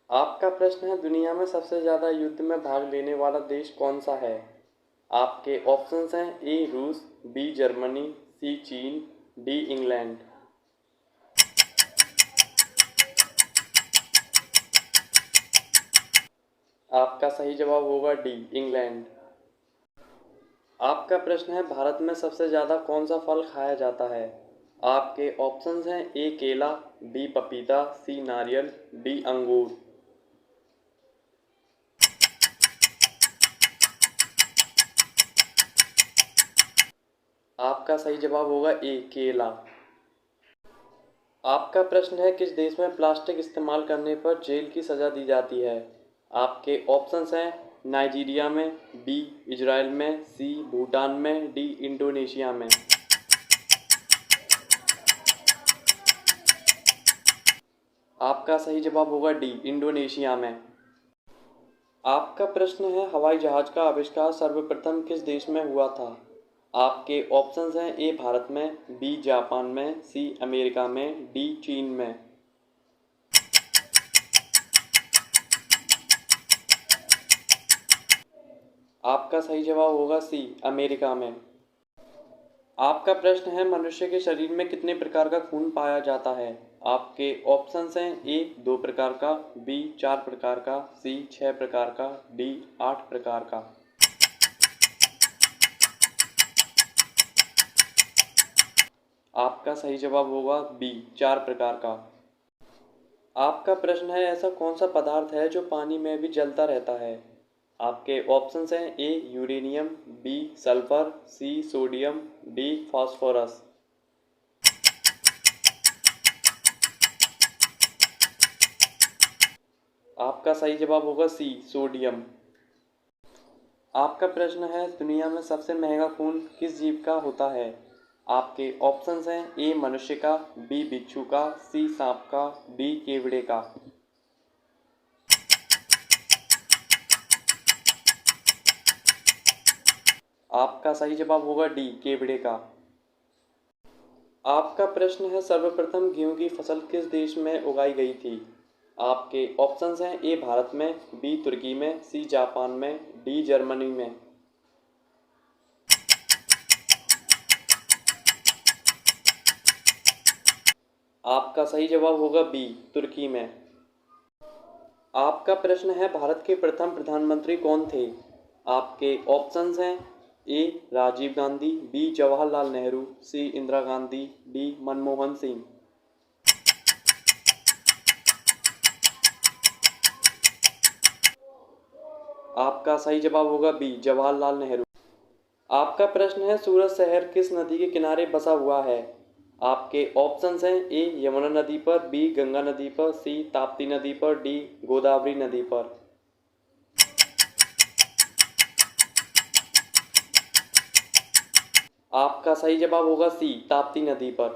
आपका प्रश्न है दुनिया में सबसे ज़्यादा युद्ध में भाग लेने वाला देश कौन सा है। आपके ऑप्शंस हैं ए रूस, बी जर्मनी, सी चीन, डी इंग्लैंड। आपका सही जवाब होगा डी इंग्लैंड। आपका प्रश्न है भारत में सबसे ज़्यादा कौन सा फल खाया जाता है। आपके ऑप्शंस हैं ए केला, बी पपीता, सी नारियल, डी अंगूर। आपका सही जवाब होगा ए केला। आपका प्रश्न है किस देश में प्लास्टिक इस्तेमाल करने पर जेल की सज़ा दी जाती है। आपके ऑप्शंस हैं नाइजीरिया में, बी इजराइल में, सी भूटान में, डी इंडोनेशिया में। आपका सही जवाब होगा डी इंडोनेशिया में। आपका प्रश्न है हवाई जहाज़ का आविष्कार सर्वप्रथम किस देश में हुआ था। आपके ऑप्शंस हैं ए भारत में, बी जापान में, सी अमेरिका में, डी चीन में। आपका सही जवाब होगा सी अमेरिका में। आपका प्रश्न है मनुष्य के शरीर में कितने प्रकार का खून पाया जाता है। आपके ऑप्शंस हैं ए 2 प्रकार का, बी 4 प्रकार का, सी 6 प्रकार का, डी 8 प्रकार का। आपका सही जवाब होगा बी 4 प्रकार का। आपका प्रश्न है ऐसा कौन सा पदार्थ है जो पानी में भी जलता रहता है। आपके ऑप्शंस हैं A uranium, B sulphur, C sodium, D phosphorus. आपका सही जवाब होगा सी सोडियम। आपका प्रश्न है दुनिया में सबसे महंगा खून किस जीव का होता है। आपके ऑप्शंस हैं ए मनुष्य का, बी बिच्छू का, सी सांप का, डी केवड़े का। आपका सही जवाब होगा डी केवड़े का। आपका प्रश्न है सर्वप्रथम गेहूं की फसल किस देश में उगाई गई थी। आपके ऑप्शंस हैं ए भारत में, बी तुर्की में, सी जापान में, डी जर्मनी में। आपका सही जवाब होगा बी तुर्की में। आपका प्रश्न है भारत के प्रथम प्रधानमंत्री कौन थे। आपके ऑप्शंस हैं ए राजीव गांधी, बी जवाहरलाल नेहरू, सी इंदिरा गांधी, डी मनमोहन सिंह। आपका सही जवाब होगा बी जवाहरलाल नेहरू। आपका प्रश्न है सूरत शहर किस नदी के किनारे बसा हुआ है। आपके ऑप्शंस हैं ए यमुना नदी पर, बी गंगा नदी पर, सी ताप्ती नदी पर, डी गोदावरी नदी पर। आपका सही जवाब होगा सी ताप्ती नदी पर।